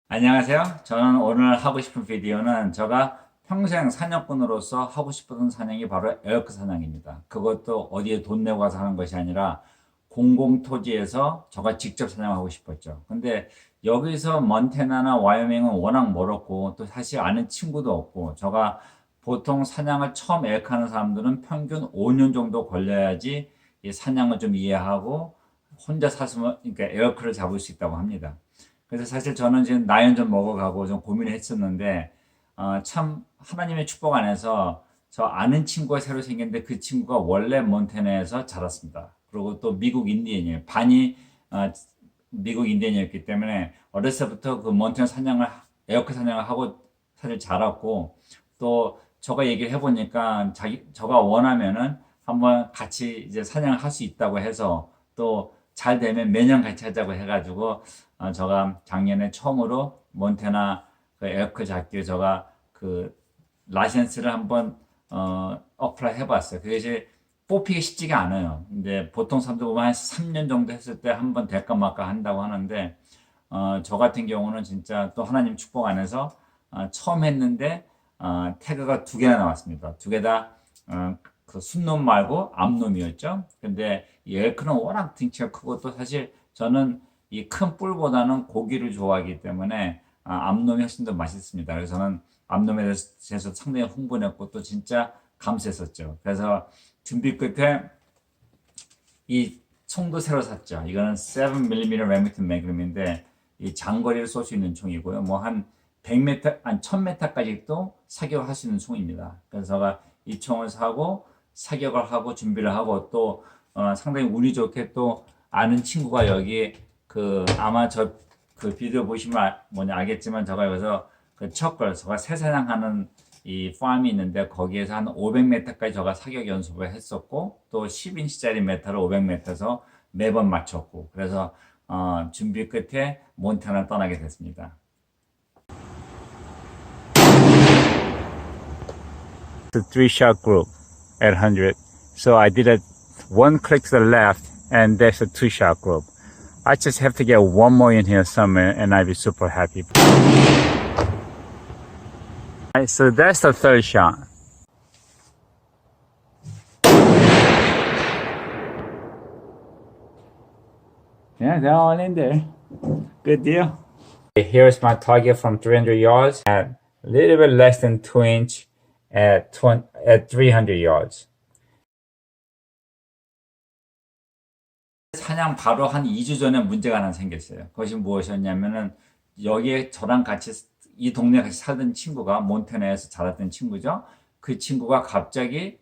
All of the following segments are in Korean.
안녕하세요. 저는 오늘 하고 싶은 비디오는 제가 평생 사냥꾼으로서 하고 싶었던 사냥이 바로 엘크 사냥입니다. 그것도 어디에 돈 내고 가서 하는 것이 아니라 공공토지에서 제가 직접 사냥하고 싶었죠. 근데 여기서 먼테나나 와이오밍은 워낙 멀었고 또 사실 아는 친구도 없고 제가 보통 사냥을 처음 엘크 하는 사람들은 평균 5년 정도 걸려야지 이 사냥을 좀 이해하고 혼자 사슴을 그러니까 엘크를 잡을 수 있다고 합니다. 그래서 사실 저는 지금 나이는 좀 먹어가고 좀 고민을 했었는데, 참 하나님의 축복 안에서 저 아는 친구가 새로 생겼는데 그 친구가 원래 몬태나에서 자랐습니다. 그리고 또 미국 인디언이에요. 반이 미국 인디언이었기 때문에 어렸을 때부터 그 몬태나 사냥을 에어컨 사냥을 하고 사실 자랐고 또 저가 얘기를 해보니까 저가 원하면은 한번 같이 이제 사냥을 할 수 있다고 해서 또 잘 되면 매년 같이 하자고 해가지고 저가 작년에 처음으로 몬테나 그 에어컨 잡기에 저가 그 라이센스를 한번 어플라이 해봤어요. 그것이 뽑히기 쉽지가 않아요. 근데 보통 사람들 보면 한 3년 정도 했을 때 한번 될까 말까 한다고 하는데 저 같은 경우는 진짜 또 하나님 축복 안에서 처음 했는데 태그가 두 개나 나왔습니다. 두 개 다 그 순놈 말고 암놈이었죠. 근데 이 엘크는 워낙 등치가 크고 또 사실 저는 이 큰 뿔보다는 고기를 좋아하기 때문에 암놈이 훨씬 더 맛있습니다. 그래서 저는 암놈에 대해서 상당히 흥분했고 또 진짜 감사했었죠. 그래서 준비 끝에 이 총도 새로 샀죠. 이거는 7mm 레미튼 매그넘인데 이 장거리를 쏠 수 있는 총이고요. 뭐 한 100m, 한 1000m까지도 사격을 할 수 있는 총입니다. 그래서 제가 이 총을 사고 사격을 하고 준비를 하고 또 상당히 운이 좋게 또 아는 친구가 여기 그 아마 저 그 비디오 보시면 뭐냐 알겠지만 제가 여기서 그 척걸 제가 새사냥하는 이 팜이 있는데 거기에서 한 500m까지 제가 사격 연습을 했었고 또 10인치짜리 메타를 500m에서 매번 맞췄고 그래서 준비 끝에 몬테나를 떠나게 됐습니다. The three shot group at 100. So I did a one click to the left and there's a two shot group. I just have to get one more in here somewhere and I'll be super happy. Right, so that's the third shot. Yeah, they're all in there. Good deal. Here's my target from 300 yards at a little bit less than 2 inch at 300 yards. 사냥 바로 한 2주 전에 문제가 하나 생겼어요. 그것이 무엇이었냐면은 여기에 저랑 같이 이 동네에 같이 살던 친구가 몬테나에서 자랐던 친구죠. 그 친구가 갑자기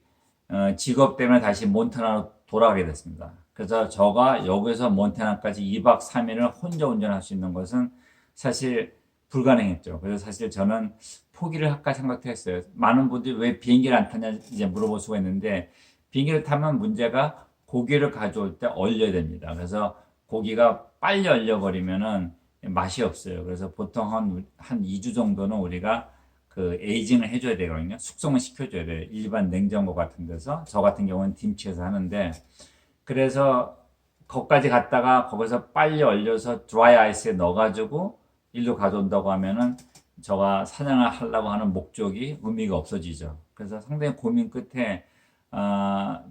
직업 때문에 다시 몬테나로 돌아가게 됐습니다. 그래서 저가 여기서 몬테나까지 2박 3일을 혼자 운전할 수 있는 것은 사실 불가능했죠. 그래서 사실 저는 포기를 할까 생각도 했어요. 많은 분들이 왜 비행기를 안 타냐 이제 물어볼 수가 있는데 비행기를 타면 문제가 고기를 가져올 때 얼려야 됩니다. 그래서 고기가 빨리 얼려버리면은 맛이 없어요. 그래서 보통 한 2주 정도는 우리가 그 에이징을 해줘야 되거든요. 숙성을 시켜줘야 돼요. 일반 냉장고 같은 데서. 저 같은 경우는 딤치에서 하는데 그래서 거기까지 갔다가 거기서 빨리 얼려서 드라이 아이스에 넣어가지고 일로 가져온다고 하면은 저가 사냥을 하려고 하는 목적이 의미가 없어지죠. 그래서 상당히 고민 끝에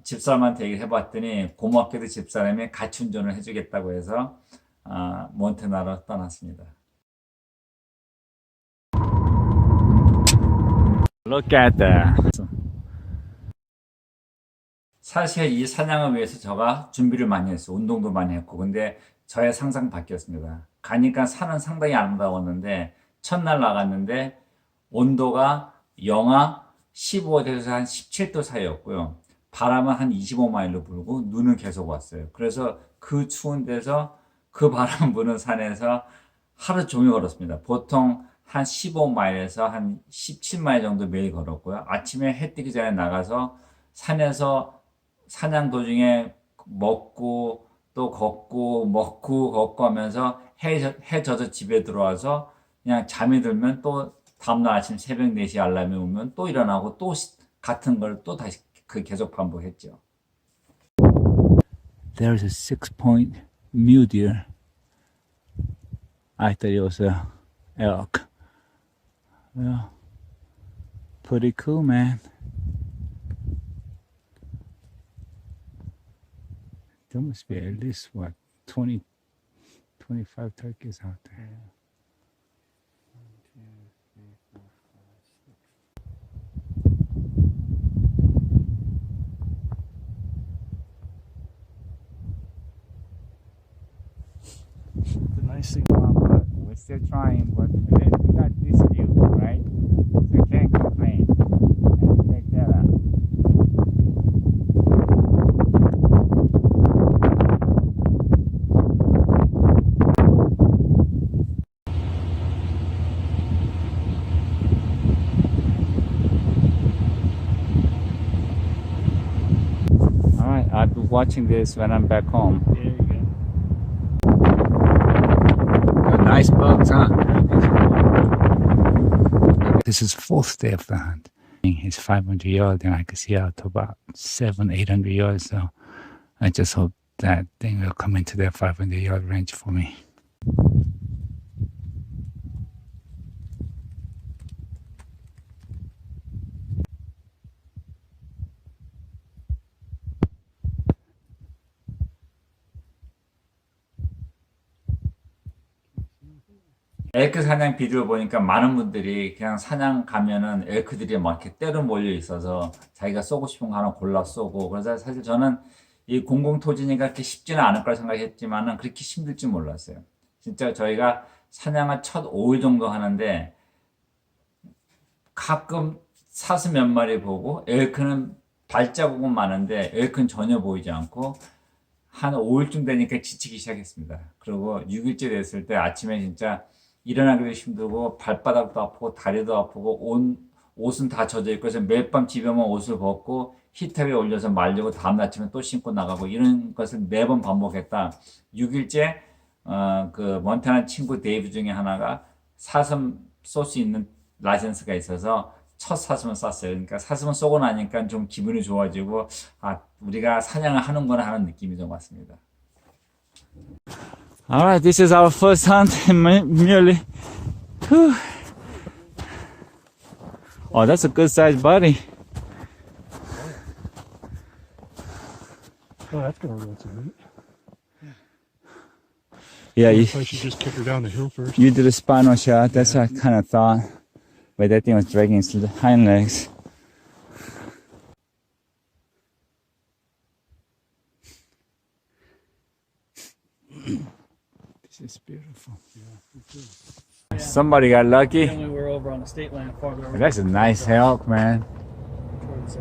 집사람한테 얘기를 해봤더니 고맙게도 집사람이 같이 운전을 해주겠다고 해서 몬테나로 떠났습니다. Look at that. 사실 이 사냥을 위해서 제가 준비를 많이 했어요. 운동도 많이 했고. 근데 저의 상상 바뀌었습니다. 가니까 산은 상당히 아름다웠는데 첫날 나갔는데 온도가 영하 15도에서 한 17도 사이였고요. 바람은 한 25마일로 불고 눈은 계속 왔어요. 그래서 그 추운 데서 그 바람 부는 산에서 하루 종일 걸었습니다. 보통 한 15마일에서 한 17마일 정도 매일 걸었고요. 아침에 해 뜨기 전에 나가서 산에서 사냥 도중에 먹고 또 걷고 먹고 걷고 하면서 해 져서 집에 들어와서 그냥 잠이 들면 또 다음날 아침 새벽 4시 알람이 오면 또 일어나고 또 같은 걸 또 다시 계속 반복했죠. There's a 6-point mule deer. I thought it was a elk. Well, pretty cool, man. There must be at least, what, 20, 25 turkeys out there. The nice thing about, but we're still trying, but we got this view, right? So we can't complain. And check that out. Alright, I'll be watching this when I'm back home. There you go. Nice bugs, huh? This is fourth day of the hunt. It's 500 yards, and I can see out to about 800 yards. So I just hope that thing will come into that 500 yard range for me. 엘크 사냥 비디오 보니까 많은 분들이 그냥 사냥 가면은 엘크들이 막 이렇게 때로 몰려 있어서 자기가 쏘고 싶은 거 하나 골라 쏘고, 그래서 사실 저는 이 공공토지니까 그렇게 쉽지는 않을 거라 생각했지만은 그렇게 힘들 줄 몰랐어요. 진짜 저희가 사냥을 첫 5일 정도 하는데 가끔 사슴 몇 마리 보고, 엘크는 발자국은 많은데 엘크는 전혀 보이지 않고, 한 5일쯤 되니까 지치기 시작했습니다. 그리고 6일째 됐을 때 아침에 진짜 일어나기도 힘들고 발바닥도 아프고 다리도 아프고 옷은 다 젖어 있고, 그래서 매일 밤 집에 오면 옷을 벗고 히터에 올려서 말리고 다음 아침에 또 신고 나가고, 이런 것을 매번 반복했다. 6일째 그 몬타나 친구 데이브 중에 하나가 사슴 쏠 수 있는 라이센스가 있어서 첫 사슴을 쐈어요. 그러니까 사슴을 쏘고 나니까 좀 기분이 좋아지고, 우리가 사냥을 하는구나 하는 느낌이 좀 왔습니다. Alright, this is our first hunt in Muley. Whew. Oh, that's a good sized body. Oh, that's gonna roll some meat. Yeah, I should just kick her down the hill first. you did a spinal shot. That's what I kind of thought. But that thing was dragging its hind legs. This is beautiful. Yeah. Somebody got lucky. Then we were over on the state land farther over. That's a nice elk, man. Towards,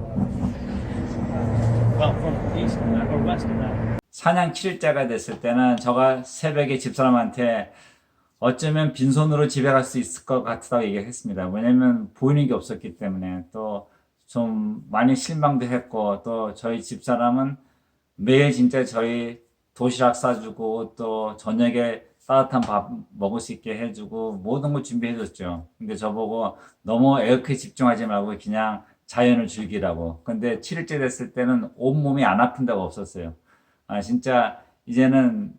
well, from east of that, or west of that. 사냥 7일째가 됐을 때는 제가 새벽에 집사람한테 어쩌면 빈손으로 집에 갈 수 있을 것 같다고 얘기했습니다. 왜냐면 보이는 게 없었기 때문에, 또 좀 많이 실망도 했고, 또 저희 집사람은 매일 진짜 저희 도시락 싸주고 또 저녁에 따뜻한 밥 먹을 수 있게 해주고 모든 걸 준비해줬죠. 근데 저보고 너무 엘크에 집중하지 말고 그냥 자연을 즐기라고. 근데 7일째 됐을 때는 온몸이 안 아픈 데가 없었어요. 진짜 이제는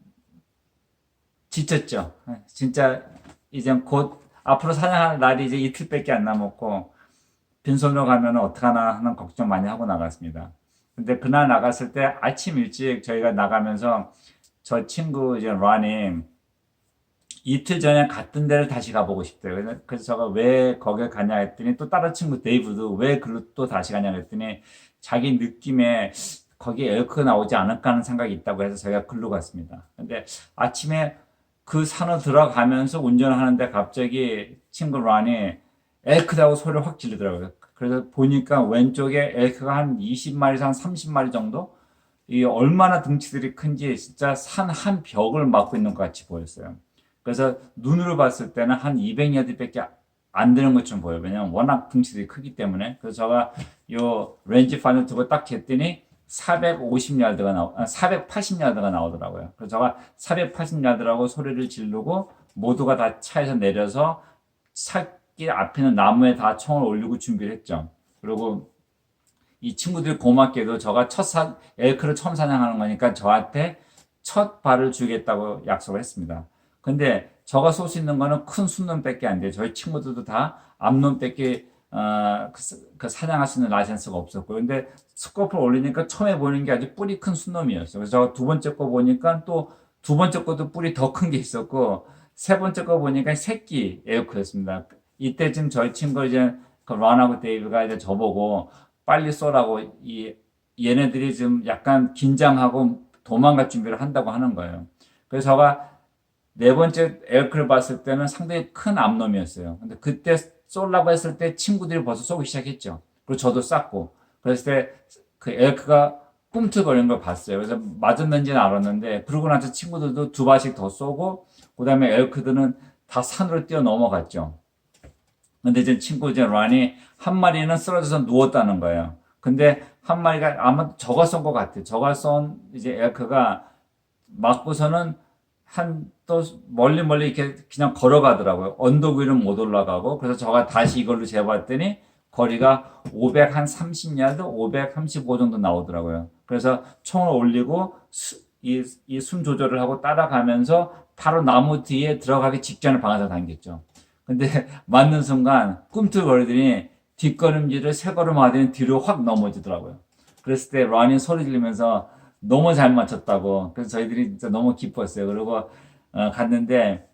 지쳤죠. 진짜 이제 곧 앞으로 사냥할 날이 이제 이틀밖에 안 남았고, 빈손으로 가면 어떡하나 하는 걱정 많이 하고 나갔습니다. 근데 그날 나갔을 때 아침 일찍 저희가 나가면서 저 친구 이제 런이 이틀 전에 갔던 데를 다시 가보고 싶대요. 그래서 제가 왜 거길 가냐 했더니, 또 다른 친구 데이브도 왜 글로 또 다시 가냐 했더니 자기 느낌에 거기에 엘크가 나오지 않을까 하는 생각이 있다고 해서 저희가 글로 갔습니다. 근데 아침에 그 산으로 들어가면서 운전하는데 갑자기 친구 런이 엘크라고 소리를 확 지르더라고요. 그래서 보니까 왼쪽에 엘크가 한 20마리에서 한 30마리 정도? 이 얼마나 등치들이 큰지 진짜 산 한 벽을 막고 있는 것 같이 보였어요. 그래서 눈으로 봤을 때는 한 200야드밖에 안 되는 것처럼 보여요. 왜냐면 워낙 등치들이 크기 때문에. 그래서 제가 요 렌지 판을 두고 딱 쟀더니 480야드가 나오더라고요. 그래서 제가 480야드라고 소리를 지르고 모두가 다 차에서 내려서 차길 앞에 있는 나무에 다 총을 올리고 준비를 했죠. 그리고 이 친구들이 고맙게도 저가 엘크를 처음 사냥하는 거니까 저한테 첫 발을 주겠다고 약속을 했습니다. 근데 저가 쏠 수 있는 거는 큰 순놈밖에 안 돼요. 저희 친구들도 다 앞놈밖에 그 사냥할 수 있는 라이센스가 없었고요. 근데 스코프를 올리니까 처음에 보이는 게 아주 뿌리 큰 순놈이었어요. 그래서 제가 두 번째 거 보니까 또 두 번째 것도 뿌리 더 큰 게 있었고 세 번째 거 보니까 새끼 에어크였습니다. 이때쯤 저희 친구 이제 그 런하고 데이브가 이제 저보고 빨리 쏘라고 얘네들이 지금 약간 긴장하고 도망갈 준비를 한다고 하는 거예요. 그래서 제가 네 번째 에어크를 봤을 때는 상당히 큰 암놈이었어요. 근데 그때 쏘려고 했을 때 친구들이 벌써 쏘기 시작했죠. 그리고 저도 쐈고. 그랬을 때 그 에어크가 꿈틀거리는 걸 봤어요. 그래서 맞았는지는 알았는데, 그러고 나서 친구들도 두 발씩 더 쏘고, 그 다음에 에어크들은 다 산으로 뛰어 넘어갔죠. 근데 이제 이제 란이 한 마리는 쓰러져서 누웠다는 거예요. 근데 한 마리가 아마 저가 쏜 것 같아요. 저가 쏜 이제 에어크가 맞고서는 또 멀리 이렇게 그냥 걸어가더라고요. 언덕 위로 못 올라가고. 그래서 저가 다시 이걸로 재봤더니 거리가 530야드, 535 정도 나오더라고요. 그래서 총을 올리고 이 숨 조절을 하고 따라가면서 바로 나무 뒤에 들어가기 직전에 방아쇠를 당겼죠. 근데 맞는 순간 꿈틀거리더니 뒷걸음질을 세 걸음 하더니 뒤로 확 넘어지더라고요. 그랬을 때 런이 소리 지르면서 너무 잘 맞췄다고. 그래서 저희들이 진짜 너무 기뻤어요. 그리고 갔는데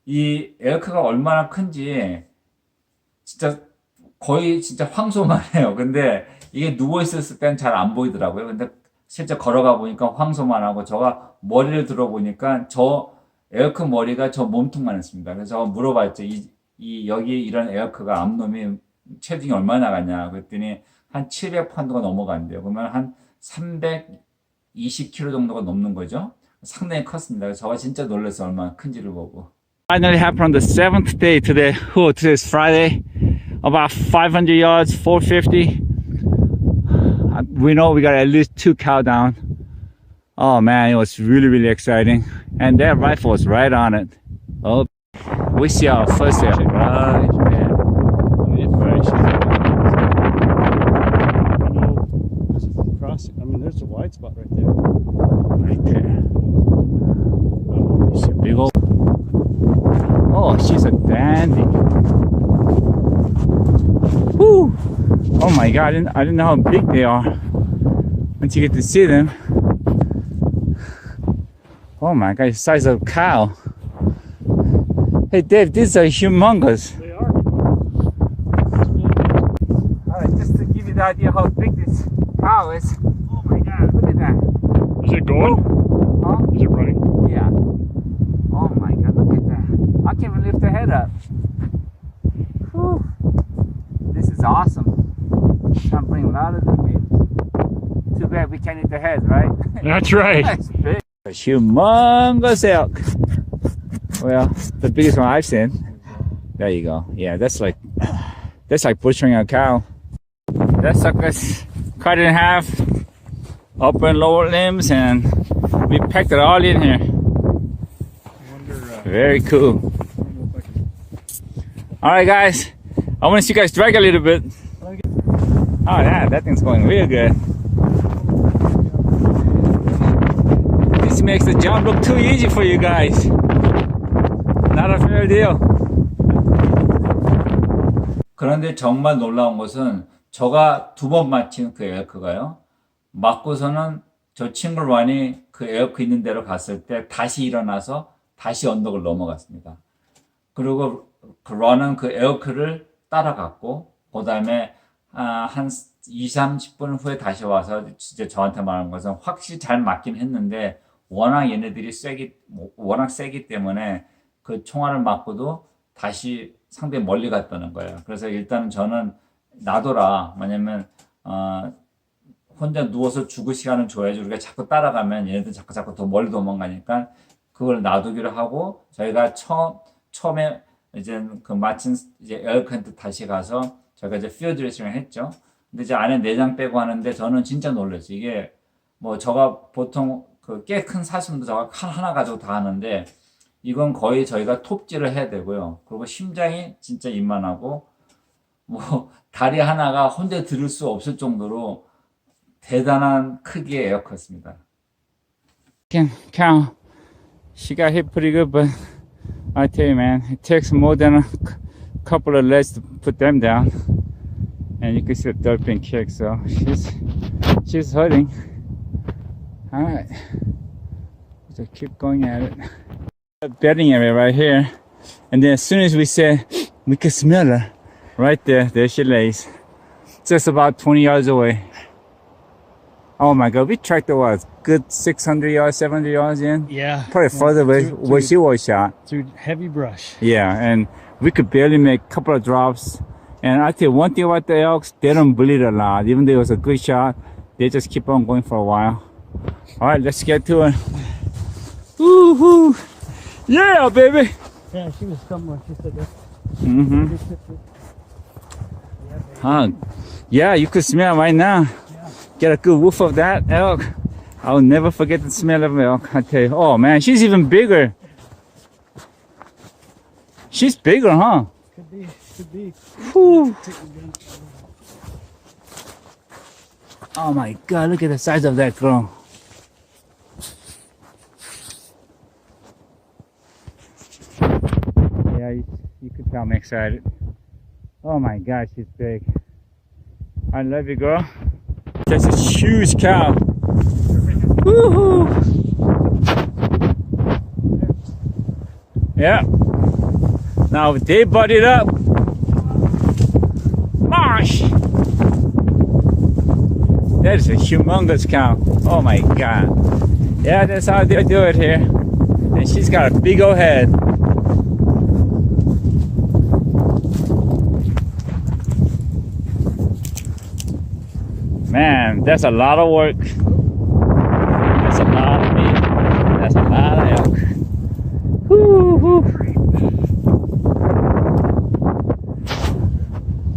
이 에어크가 얼마나 큰지 진짜 거의 진짜 황소만 해요. 근데 이게 누워 있었을 때는 잘 안 보이더라고요. 근데 실제 걸어가 보니까 황소만 하고 제가 머리를 들어보니까 저 에어크 머리가 저 몸통만 했습니다. 그래서 제가 물어봤죠. 여기 이런 에어크가 암놈이 체중이 얼마나 나가냐. 그랬더니 한 700파운드가 넘어간대요. 그러면 한 320kg 정도가 넘는 거죠. 상당히 컸습니다. 제가 진짜 놀랐어요. 얼마나 큰지를 보고. Finally happened on the seventh day today. Oh, today's Friday. About 500 yards, 450. We know we got at least 2 cow down. Oh man, it was really exciting. And that rifle was right on it. Oh, we see our first elk right there. Crossing. I mean, there's a wide spot right there. Right there. Oh, she's a big old. Oh, she's a dandy. Woo! Oh my god, I didn't know how big they are once you get to see them. Oh my god, the size of a cow. Hey Dave, these are humongous. They are. Alright, just to give you the idea how big this cow is. Oh my god, look at that. Is it going? Huh? Is it running? Yeah. Oh my god, look at that. I can't even lift the head up. Whew. This is awesome. I'm bringing a lot of the meat. Too bad we can't eat the head, right? That's right. That's big. A humongous elk. Well, the biggest one I've seen. There you go. Yeah, that's like butchering a cow. That sucker's cut in half, upper and lower limbs, and we packed it all in here. Very cool. All right, guys. I want to see you guys drag a little bit. Oh, yeah, that thing's going real good. This makes the jump look too easy for you guys. Not a fair deal. 그런데 정말 놀라운 것은 저가 두 번 맞힌 그 에어크가요. 맞고서는 저 친구 란이 그 에어크 있는 데로 갔을 때 다시 일어나서 다시 언덕을 넘어갔습니다. 그리고 그 란은 그 에어크를 따라갔고 그 다음에 한 20-30분 후에 다시 와서 진짜 저한테 말한 것은 확실히 잘 맞긴 했는데 워낙 얘네들이 워낙 세기 때문에 그 총알을 맞고도 다시 상당히 멀리 갔다는 거예요. 그래서 일단은 저는 놔둬라. 왜냐면 혼자 누워서 죽을 시간을 줘야지 우리가 자꾸 따라가면 얘네들 자꾸 더 멀리 도망가니까 그걸 놔두기로 하고 저희가 처음에 이제 그 마친 이제 에어컨트 다시 가서 저희가 이제 필드 레이싱을 했죠. 근데 이제 안에 내장 빼고 하는데 저는 진짜 놀랐어요. 이게 뭐 저가 보통 그 꽤 큰 사슴도 저가 하나 가지고 다 하는데 이건 거의 저희가 톱질을 해야 되고요. 그리고 심장이 진짜 이만하고 뭐 다리 하나가 혼자 들을 수 없을 정도로 대단한 크기의 에어컨입니다. Cow, she got hit pretty good, but I tell you, man, it takes more than a couple of legs to put them down. And you can see the dirt being kicked, so she's hurting. All right, so keep going at it. A bedding area right here, and then as soon as we say we can smell her, right there she lays, just about 20 yards away. Oh my God, we tracked the what? Good 600 yards, 700 yards in. Yeah. Probably further where she was shot. Through heavy brush. Yeah, and we could barely make a couple of drops. And I tell you one thing about the Elks, they don't bleed a lot. Even though it was a good shot, they just keep on going for a while. All right, let's get to it. Woo-hoo! Yeah, baby! Yeah, she was somewhere. She said that. Mm-hmm. Huh. Yeah, you could smell right now. Get a good whiff of that elk. I'll never forget the smell of elk. I tell you. Oh man, she's even bigger. She's bigger, huh? Could be. Could be. Whew. Oh my God, look at the size of that girl. Yeah, you could tell I'm excited. Oh my God, she's big. I love you, girl. That's a huge cow. Woohoo! Yeah. Now if they butt it up, Marsh! That is a humongous cow. Oh my God. Yeah, that's how they do it here. And she's got a big old head. Man, that's a lot of work. That's a lot of meat. That's a lot of elk. Woo-hoo.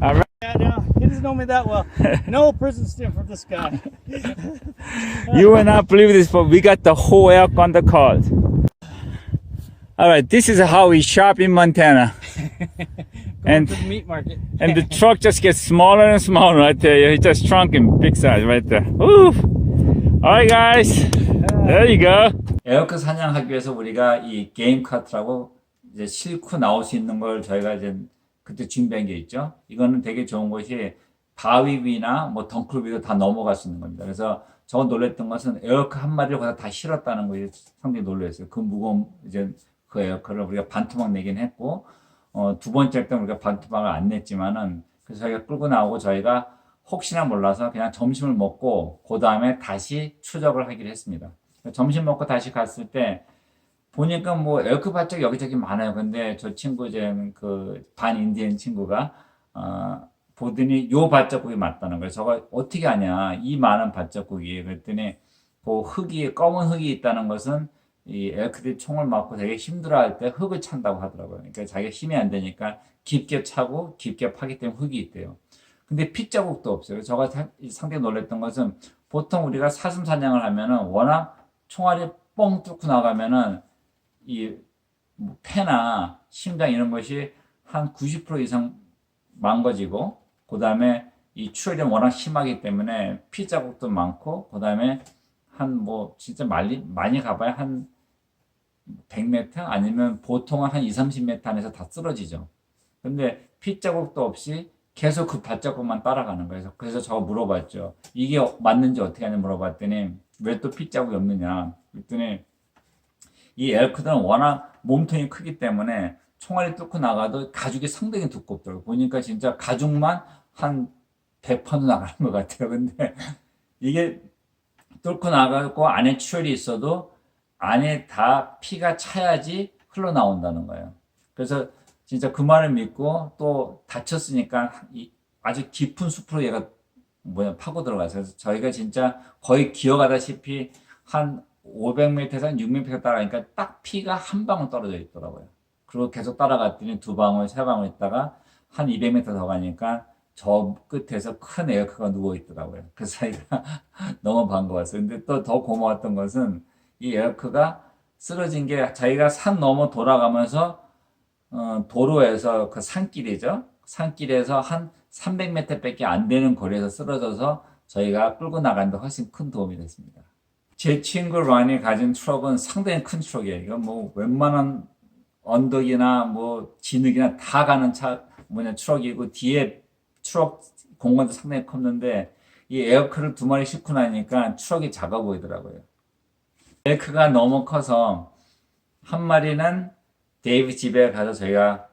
All right. Yeah, no, he doesn't know me that well. No prison stint for this guy. You will not believe this, but we got the whole elk on the card. All right, this is how we shop in Montana. And to the meat market. And the truck just gets smaller and smaller right there. It's just trunk in big size right there. Woo! All right, guys. There you go. 에어크 사냥하기 위해서 우리가 이 게임 카트라고 이제 싣고 나올 수 있는 걸 저희가 이제 그때 준비한 게 있죠. 이거는 되게 좋은 것이 바위 위나 뭐 덩쿨 위도 다 넘어갈 수 있는 겁니다. 그래서 저 놀랬던 것은 에어크 한 마리를 거기다 다 실었다는 것이 상당히 놀랐어요. 그 무거운 이제 그 에어크를 우리가 반토막 내긴 했고, 두 번째 때 우리가 반토막을 안 냈지만은 그래서 저희가 끌고 나오고 저희가 혹시나 몰라서 그냥 점심을 먹고 그 다음에 다시 추적을 하기로 했습니다. 점심 먹고 다시 갔을 때 보니까 뭐 에어크 밭쪽 여기저기 많아요. 근데 저 친구 이제 그 반인디언 친구가 보더니 요 밭쪽국이 맞다는 거예요. 저거 어떻게 아냐? 이 많은 밭쪽국이. 그랬더니 그 흙이 검은 흙이 있다는 것은 이 엘크들이 총을 맞고 되게 힘들어할 때 흙을 찬다고 하더라고요. 그러니까 자기가 힘이 안 되니까 깊게 차고 깊게 파기 때문에 흙이 있대요. 근데 핏자국도 없어요. 저가 상당히 놀랐던 것은 보통 우리가 사슴 사냥을 하면은 워낙 총알이 뻥 뚫고 나가면은 이 폐나 심장 이런 것이 한 90% 이상 망가지고, 그 다음에 이 출혈이 워낙 심하기 때문에 핏자국도 많고, 그 다음에 한 뭐 진짜 많이 가봐야 한 100m 아니면 보통은 한 20-30m 안에서 다 쓰러지죠. 근데 핏자국도 없이 계속 그 밭자국만 따라가는 거예요. 그래서 저거 물어봤죠. 이게 맞는지 어떻게 하냐 물어봤더니 왜 또 핏자국이 없느냐 그랬더니 이 엘크들은 워낙 몸통이 크기 때문에 총알이 뚫고 나가도 가죽이 상당히 두껍더라고요. 보니까 진짜 가죽만 한 100판도 나가는 것 같아요. 근데 이게 뚫고 나가고 안에 출혈이 있어도 안에 다 피가 차야지 흘러나온다는 거예요. 그래서 진짜 그 말을 믿고 또 다쳤으니까 아주 깊은 숲으로 얘가 파고 들어가서 저희가 진짜 거의 기어가다시피 한 500m에서 한 600m 따라가니까 딱 피가 한 방울 떨어져 있더라고요. 그리고 계속 따라갔더니 2방울, 3방울 있다가 한 200m 더 가니까 저 끝에서 큰 에어크가 누워 있더라고요. 그래서 저희가 너무 반가웠어요. 근데 또 더 고마웠던 것은 이 에어크가 쓰러진 게 자기가 산 넘어 돌아가면서 도로에서 그 산길이죠. 산길에서 한 300m 밖에 안 되는 거리에서 쓰러져서 저희가 끌고 나가는데 훨씬 큰 도움이 됐습니다. 제 친구 란이 가진 트럭은 상당히 큰 트럭이에요. 이건 뭐 웬만한 언덕이나 뭐 진흙이나 다 가는 트럭이고 뒤에 트럭 공간도 상당히 컸는데 이 에어크를 2마리 싣고 나니까 트럭이 작아 보이더라고요. 에어크가 너무 커서 한 마리는 데이브 집에 가서 저희가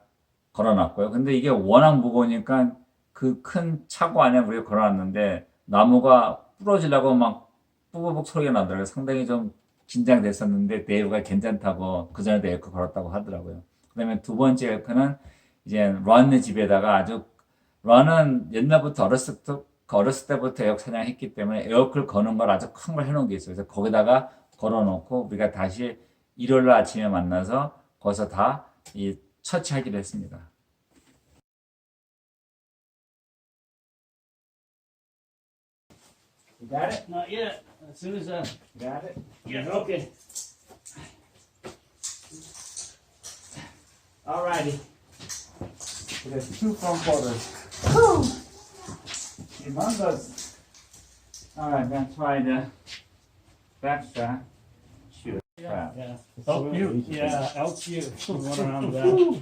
걸어놨고요. 근데 이게 워낙 무거우니까 그 큰 차고 안에 우리가 걸어놨는데 나무가 부러지려고 막 뿌부북 소리가 나더라고요. 상당히 좀 긴장됐었는데 데이브가 괜찮다고 그 전에도 에어컨 걸었다고 하더라고요. 그다음에 2번째 에어컨은 이제 런의 집에다가 아주 런은 옛날부터 어렸을 때부터 에어컨 사냥했기 때문에 에어컨 거는 걸 아주 큰 걸 해놓은 게 있어요. 그래서 거기다가 걸어놓고 우리가 다시 일요일 아침에 만나서 거기서 다 이 처치하기로 했습니다. You got it? Not yet. As soon as You got it? yeah, okay. Alrighty. There's 2 front quarters. Woo! Humongous. Alright, I'm gonna try the back strap. Shoot. Strap. Yeah. Help you. Yeah, help you. Run around that.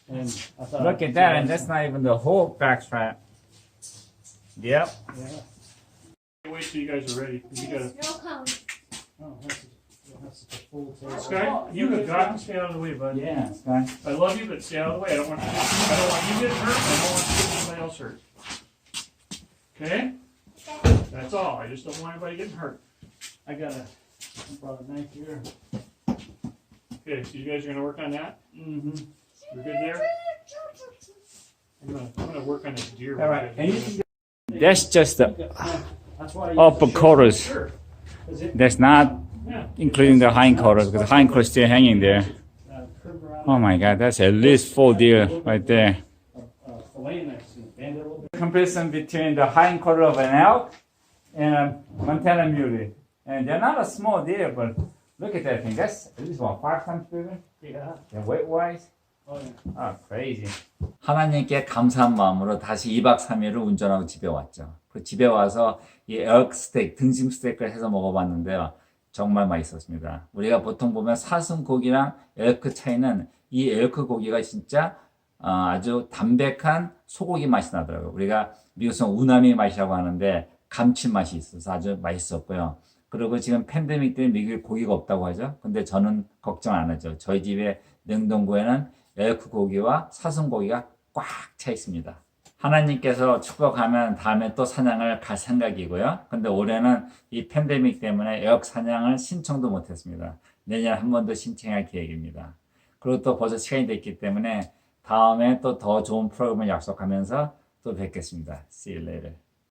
And I thought Look at that, and that's not even the whole back strap. Yep. Yeah. Wait till you guys are ready. 'Cause you gotta. Snow cones. Oh, that's such a full tail. Sky, you have got to stay out of the way, bud. Yeah, Sky. I love you, but stay out of the way. I don't want you getting hurt. I don't want you getting anybody else hurt. Okay? That's all. I just don't want anybody getting hurt. I brought a knife here. Okay, so you guys are gonna work on that? Mm-hmm. You're good there? I'm gonna work on this deer. All right. That's just the That's why I upper use the quarters. shirt. 'Cause it- That's not yeah. including the hind quarters because the hind quarters still hanging there. Curve around, Oh my god, that's at least 4 deer right there. fillet knives and bend it a little bit. Comparison between the hind quarter of an elk and a Montana muley. And they're not a small deer, but look at that thing. That's at least 5 times bigger. Yeah. And weight-wise. Oh, yeah. 아, crazy. 하나님께 감사한 마음으로 다시 2박 3일을 운전하고 집에 왔죠. 그 집에 와서 이 엘크 스테이크, 등심 스테이크를 해서 먹어봤는데요. 정말 맛있었습니다. 우리가 보통 보면 사슴 고기랑 엘크 차이는 이 엘크 고기가 진짜 아주 담백한 소고기 맛이 나더라고요. 우리가 미국에서 우나미 맛이라고 하는데 감칠맛이 있어서 아주 맛있었고요. 그리고 지금 팬데믹 때문에 미국에 고기가 없다고 하죠. 근데 저는 걱정 안 하죠. 저희 집에 냉동고에는 엘크 고기와 사슴 고기가 꽉 차 있습니다. 하나님께서 축복하면 다음에 또 사냥을 갈 생각이고요. 근데 올해는 이 팬데믹 때문에 에어크 사냥을 신청도 못했습니다. 내년에 한 번 더 신청할 계획입니다. 그리고 또 벌써 시간이 됐기 때문에 다음에 또 더 좋은 프로그램을 약속하면서 또 뵙겠습니다. See you later.